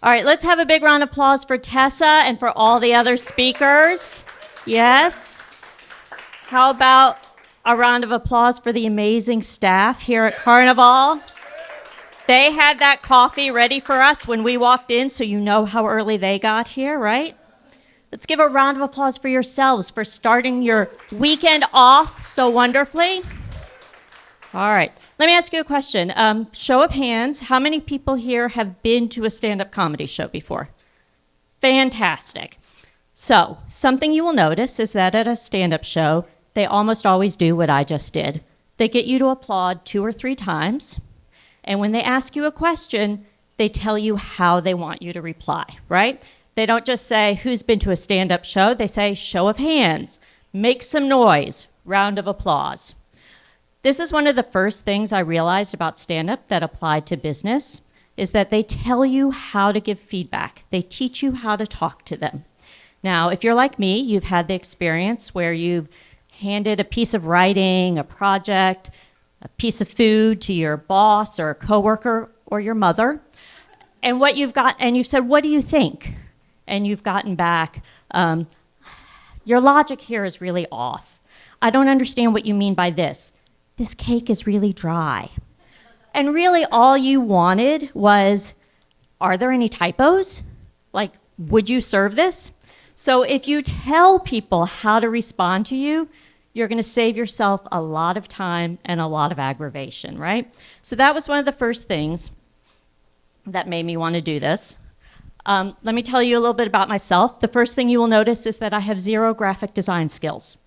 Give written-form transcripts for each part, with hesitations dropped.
All right, let's have a big round of applause for Tessa and for all the other speakers. Yes. How about a round of applause for the amazing staff here at Carnival? They had that coffee ready for us when we walked in, so you know how early they got here, right? Let's give a round of applause for yourselves for starting your weekend off so wonderfully. All right. Let me ask you a question. Show of hands, how many people here have been to a stand-up comedy show before? Fantastic. So, something you will notice is that at a stand-up show, they almost always do what I just did. They get you to applaud 2 or 3 times, and when they ask you a question, they tell you how they want you to reply, right? They don't just say, who's been to a stand-up show? They say, show of hands, make some noise, round of applause. This is one of the first things I realized about stand-up that applied to business, is that they tell you how to give feedback. They teach you how to talk to them. Now, if you're like me, you've had the experience where you've handed a piece of writing, a project, a piece of food to your boss or a coworker or your mother, and you've said, what do you think? And you've gotten back, your logic here is really off. I don't understand what you mean by this. This cake is really dry. And really all you wanted was, are there any typos? Like, would you serve this? So if you tell people how to respond to you, you're going to save yourself a lot of time and a lot of aggravation, right? So that was one of the first things that made me want to do this. Let me tell you a little bit about myself. The first thing you will notice is that I have 0 graphic design skills.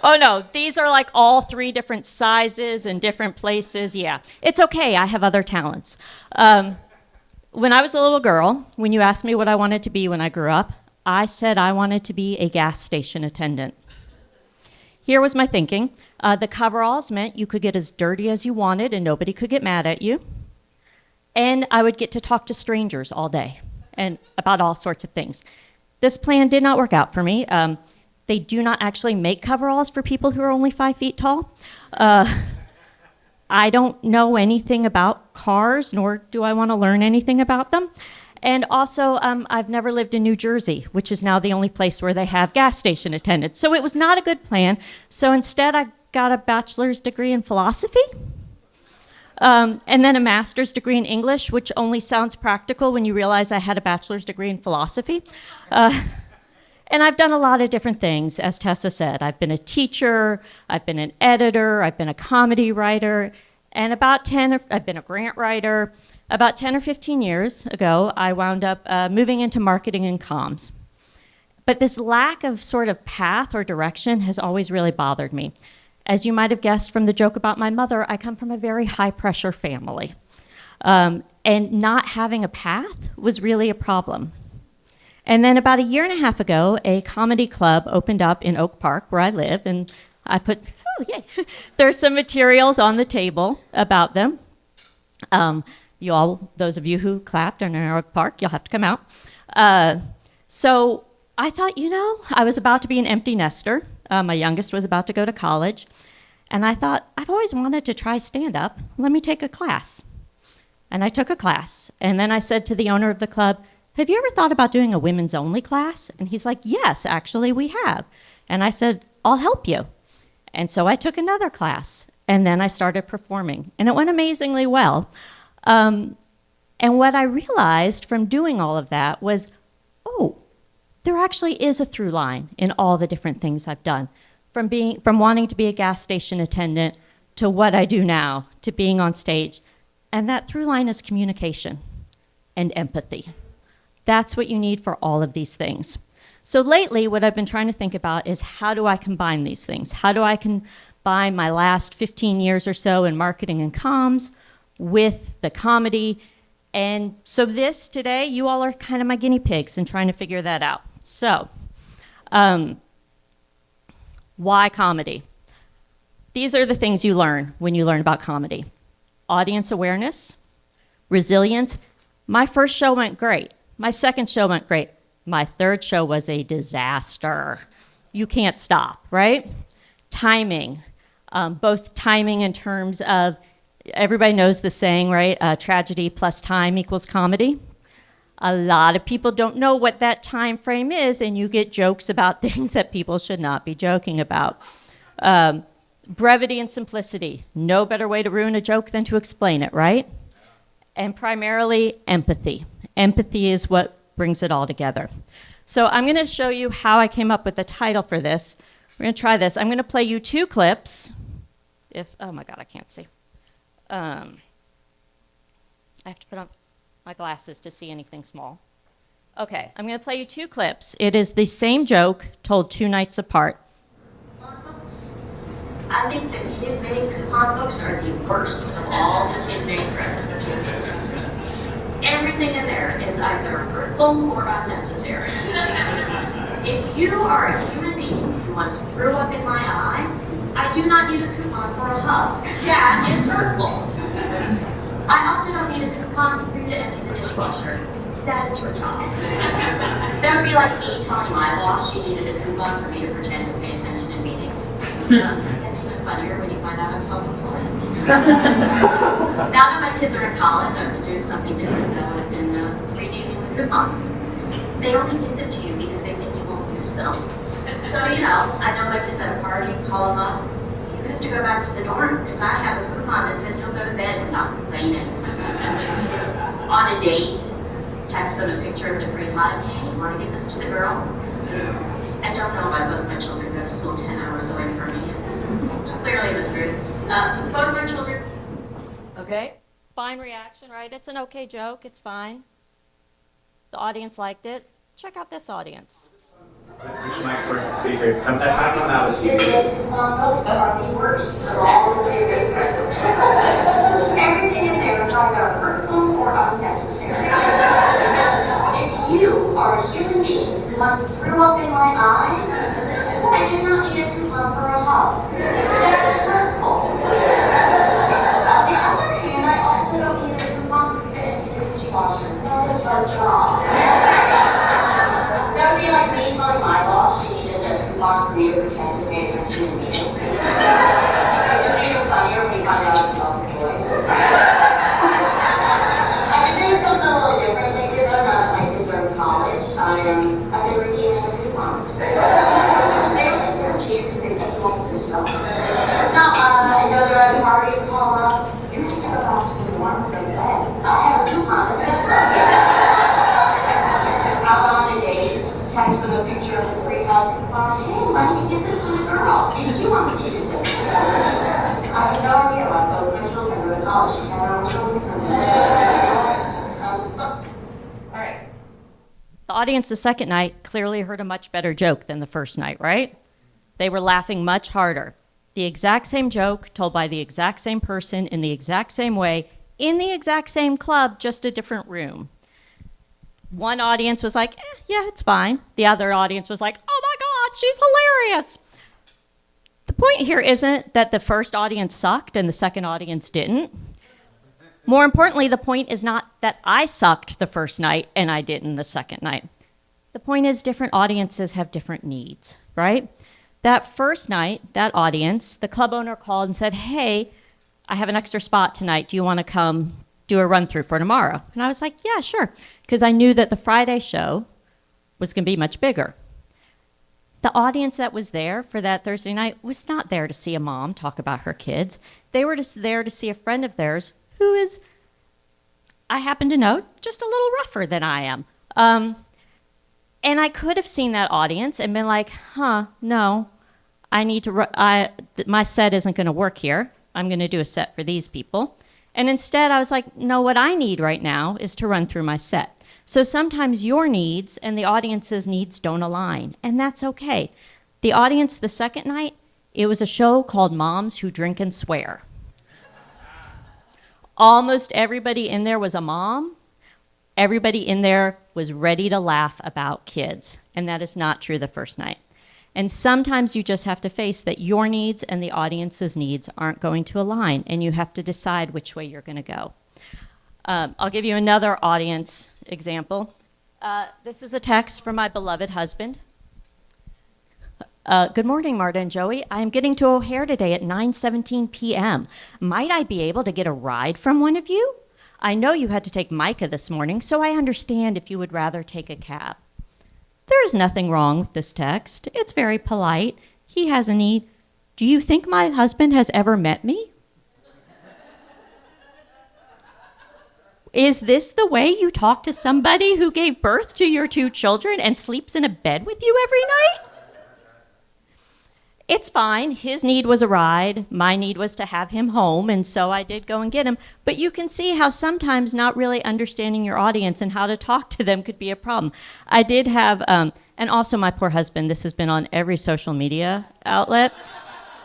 Oh no, these are like all 3 different sizes and different places. Yeah, it's okay, I have other talents. When I was a little girl, when you asked me what I wanted to be when I grew up, I said I wanted to be a gas station attendant. Here was my thinking. The coveralls meant you could get as dirty as you wanted and nobody could get mad at you. And I would get to talk to strangers all day and about all sorts of things. This plan did not work out for me. They do not actually make coveralls for people who are only 5 feet tall. I don't know anything about cars, nor do I want to learn anything about them. And also, I've never lived in New Jersey, which is now the only place where they have gas station attendants. So it was not a good plan. So instead, I got a bachelor's degree in philosophy, and then a master's degree in English, which only sounds practical when you realize I had a bachelor's degree in philosophy. And I've done a lot of different things, as Tessa said. I've been a teacher, I've been an editor, I've been a comedy writer, and I've been a grant writer. About 10 or 15 years ago, I wound up moving into marketing and comms. But this lack of sort of path or direction has always really bothered me. As you might have guessed from the joke about my mother, I come from a very high-pressure family. And not having a path was really a problem. And then about 1.5 years ago, a comedy club opened up in Oak Park, where I live, and I put, there's some materials on the table about them. Those of you who clapped in Oak Park, you'll have to come out. So I thought, I was about to be an empty nester. My youngest was about to go to college. And I thought, I've always wanted to try stand-up. Let me take a class. And I took a class. And then I said to the owner of the club, have you ever thought about doing a women's only class? And he's like, yes, actually we have. And I said, I'll help you. And so I took another class. And then I started performing. And it went amazingly well. And what I realized from doing all of that was, there actually is a through line in all the different things I've done. From wanting to be a gas station attendant to what I do now, to being on stage. And that through line is communication and empathy. That's what you need for all of these things. So lately, what I've been trying to think about is how do I combine these things? How do I combine my last 15 years or so in marketing and comms with the comedy? And so today, you all are kind of my guinea pigs in trying to figure that out. So, why comedy? These are the things you learn when you learn about comedy. Audience awareness, resilience. My first show went great. My second show went great. My third show was a disaster. You can't stop, right? Timing, both timing in terms of everybody knows the saying, right? Tragedy plus time equals comedy. A lot of people don't know what that time frame is, and you get jokes about things that people should not be joking about. Brevity and simplicity. No better way to ruin a joke than to explain it, right? And primarily empathy. Empathy is what brings it all together. So I'm going to show you how I came up with the title for this. We're going to try this. I'm going to play you 2 clips. Oh my God, I can't see. I have to put on my glasses to see anything small. Okay, I'm going to play you 2 clips. It is the same joke told 2 nights apart. I think the kid-made coupon books are the worst of all the kid-made presents. Everything in there is either hurtful or unnecessary. If you are a human being who once threw up in my eye, I do not need a coupon for a hug. That is hurtful. I also don't need a coupon for you to empty the dishwasher. That is retarded. That would be like me telling my boss she needed a coupon for me to pretend to pay attention in meetings. That's even funnier when you find out I'm self-employed. Now that my kids are in college, I've been doing something different though. I've been redeeming the coupons. They only give them to you because they think you won't use them. So, I know my kids at a party, call them up. You have to go back to the dorm because I have a coupon that says you'll go to bed without complaining. On a date, text them a picture of the free hug. Hey, want to give this to the girl? I don't know why both my children go to school 10 hours away from me. It's clearly a mystery. Both my children. Okay, fine reaction, right? It's an okay joke, it's fine. The audience liked it. Check out this audience. Push your mic towards the speaker. That's not coming out of the TV. Books are the worst of all the kid-made presents. Everything in there is either hurtful or unnecessary. If you are a human being who once threw up in my eye, I do not need a coupon for a hug. That is hurtful. On the other hand, I also don't need a coupon for you to empty the dishwasher. That is our job. That would be like me telling my boss she needed a coupon for me to pretend to pay attention in meetings. Which is even funnier when you find out I'm self-employed. I've been doing something a little different lately though, now that my kids are in college. I've been redeeming the coupons. They only give them to you because they think you won't use them. Now, I know they're at a party and call up. You have to go back to the dorm and go to bed. I have a coupon that says so. Out on a date, text them a picture of the free hug coupon. Hey, why don't you give this to the girl? See if she wants to use it. I have no idea why both my children are in college. She's had our children from All right. The audience the second night clearly heard a much better joke than the first night, right? They were laughing much harder. The exact same joke told by the exact same person in the exact same way in the exact same club, just a different room. One audience was like, yeah, it's fine. The other audience was like, oh my God, she's hilarious. The point here isn't that the first audience sucked and the second audience didn't. More importantly, the point is not that I sucked the first night and I didn't the second night. The point is different audiences have different needs, right? That first night, that audience, the club owner called and said, hey, I have an extra spot tonight. Do you want to come do a run-through for tomorrow? And I was like, yeah, sure, because I knew that the Friday show was going to be much bigger. The audience that was there for that Thursday night was not there to see a mom talk about her kids. They were just there to see a friend of theirs who is, I happen to know, just a little rougher than I am. And I could have seen that audience and been like, no, I need to, my set isn't going to work here. I'm going to do a set for these people. And instead I was like, no, what I need right now is to run through my set. So sometimes your needs and the audience's needs don't align, and that's okay. The audience the second night, it was a show called Moms Who Drink and Swear. Almost everybody in there was a mom. Everybody in there was ready to laugh about kids, and that is not true the first night. And sometimes you just have to face that your needs and the audience's needs aren't going to align, and you have to decide which way you're going to go. I'll give you another audience example. This is a text from my beloved husband. Good morning, Marta and Joey. I am getting to O'Hare today at 9:17 p.m. Might I be able to get a ride from one of you? I know you had to take Micah this morning, so I understand if you would rather take a cab. There is nothing wrong with this text. It's very polite. He has a need. Do you think my husband has ever met me? Is this the way you talk to somebody who gave birth to your 2 children and sleeps in a bed with you every night? It's fine. His need was a ride. My need was to have him home, and so I did go and get him. But you can see how sometimes not really understanding your audience and how to talk to them could be a problem. I did have, and also my poor husband, this has been on every social media outlet.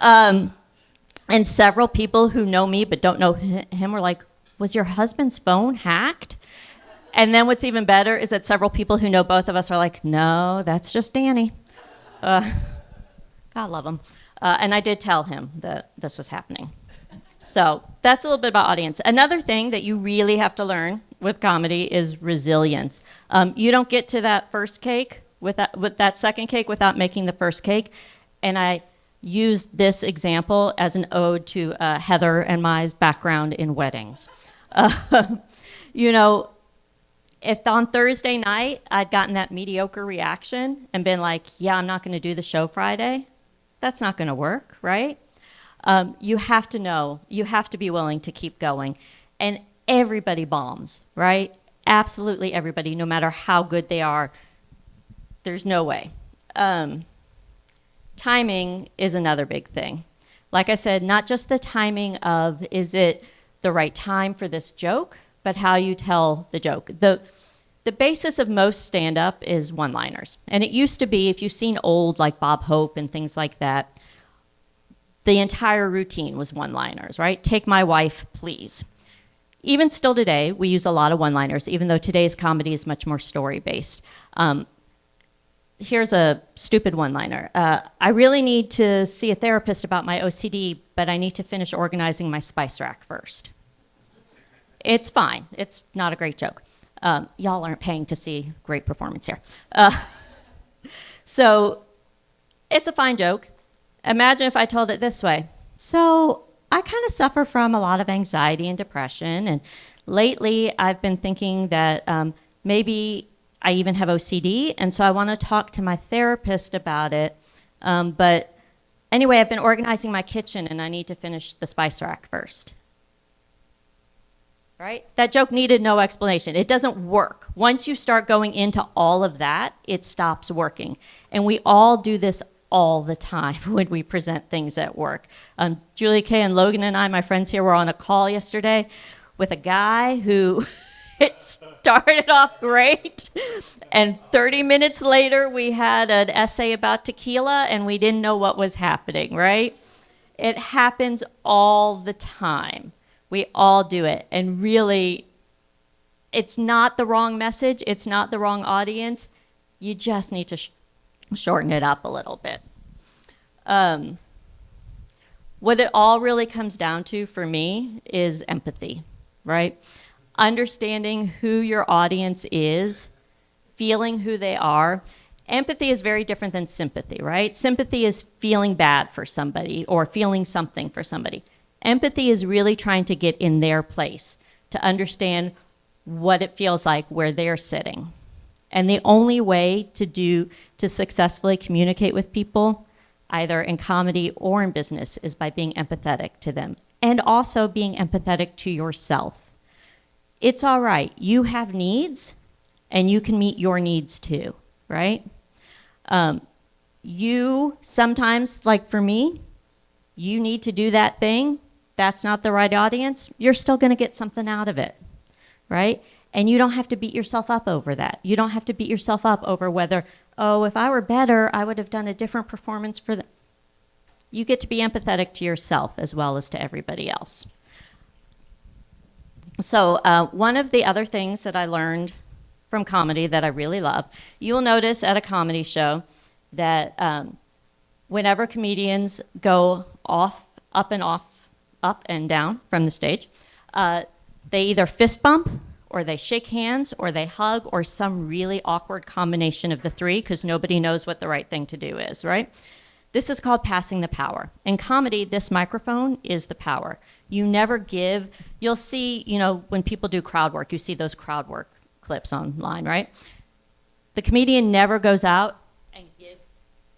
And several people who know me but don't know him were like, was your husband's phone hacked? And then what's even better is that several people who know both of us are like, no, that's just Danny. God love him. And I did tell him that this was happening. So that's a little bit about audience. Another thing that you really have to learn with comedy is resilience. You don't get to that first cake with that second cake without making the first cake. And I use this example as an ode to Heather and my background in weddings. You know, if on Thursday night I'd gotten that mediocre reaction and been like, yeah, I'm not going to do the show Friday, that's not going to work, right? You have to know, you have to be willing to keep going. And everybody bombs, right? Absolutely everybody, no matter how good they are. There's no way. Timing is another big thing. Like I said, not just the timing of, is it the right time for this joke, but how you tell the joke. The basis of most stand-up is one-liners. And it used to be, if you've seen old, like Bob Hope and things like that, the entire routine was one-liners, right? Take my wife, please. Even still today, we use a lot of one-liners, even though today's comedy is much more story-based. Here's a stupid one-liner. I really need to see a therapist about my OCD, but I need to finish organizing my spice rack first. It's fine. It's not a great joke. Y'all aren't paying to see great performance here. So it's a fine joke. Imagine if I told it this way. So I kind of suffer from a lot of anxiety and depression, and lately I've been thinking that maybe I even have OCD, and so I want to talk to my therapist about it. But anyway, I've been organizing my kitchen, and I need to finish the spice rack first. Right? That joke needed no explanation. It doesn't work. Once you start going into all of that, it stops working. And we all do this all the time when we present things at work. Julie Kay and Logan and I, my friends here, were on a call yesterday with a guy who it started off great, and 30 minutes later we had an essay about tequila and we didn't know what was happening, right? It happens all the time. We all do it. And really, it's not the wrong message. It's not the wrong audience. You just need to shorten it up a little bit. What it all really comes down to for me is empathy, right? Understanding who your audience is, feeling who they are. Empathy is very different than sympathy, right? Sympathy is feeling bad for somebody or feeling something for somebody. Empathy is really trying to get in their place, to understand what it feels like where they're sitting. And the only way to successfully communicate with people, either in comedy or in business, is by being empathetic to them, and also being empathetic to yourself. It's all right. You have needs, and you can meet your needs too, right? You sometimes, like for me, you need to do that thing. That's not the right audience. You're still going to get something out of it, right? And you don't have to beat yourself up over that. You don't have to beat yourself up over whether, oh, if I were better, I would have done a different performance for them. You get to be empathetic to yourself as well as to everybody else. So one of the other things that I learned from comedy that I really love, you'll notice at a comedy show that whenever comedians go up and down from the stage, they either fist bump, or they shake hands, or they hug, or some really awkward combination of the three, because nobody knows what the right thing to do is, right? This is called passing the power. In comedy, this microphone is the power. You never give, you'll see, when people do crowd work, you see those crowd work clips online, right? The comedian never goes out and gives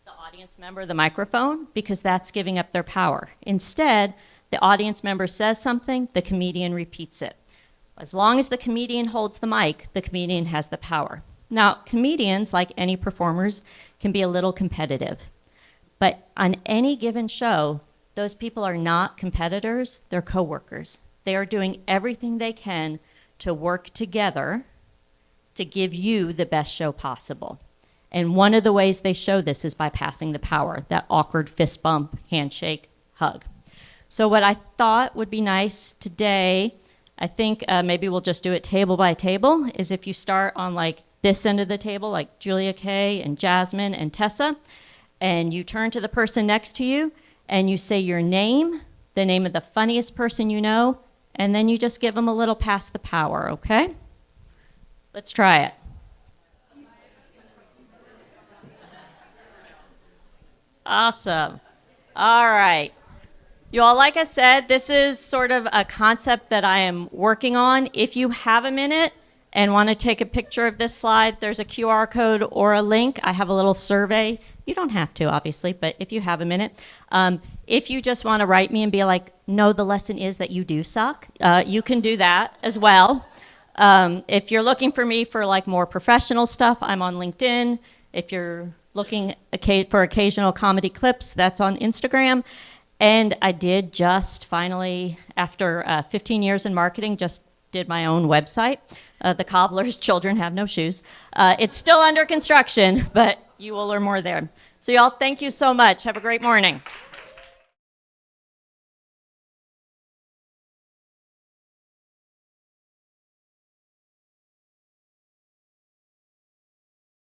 the audience member the microphone because that's giving up their power. Instead, the audience member says something, the comedian repeats it. As long as the comedian holds the mic, the comedian has the power. Now, comedians, like any performers, can be a little competitive. But on any given show, those people are not competitors, they're coworkers. They are doing everything they can to work together to give you the best show possible. And one of the ways they show this is by passing the power, that awkward fist bump, handshake, hug. So what I thought would be nice today, I think maybe we'll just do it table by table, is if you start on like this end of the table, like Julia Kay and Jasmine and Tessa, and you turn to the person next to you and you say your name, the name of the funniest person you know, and then you just give them a little pass the power, okay? Let's try it. Awesome. All right. You all, like I said, this is sort of a concept that I am working on. If you have a minute and want to take a picture of this slide, there's a QR code or a link. I have a little survey. You don't have to, obviously, but if you have a minute. If you just want to write me and be like, no, the lesson is that you do suck, you can do that as well. If you're looking for me for like more professional stuff, I'm on LinkedIn. If you're looking for occasional comedy clips, that's on Instagram. And I did just finally, after 15 years in marketing, just did my own website. The Cobbler's Children Have No Shoes. It's still under construction, but you will learn more there. So y'all, thank you so much. Have a great morning.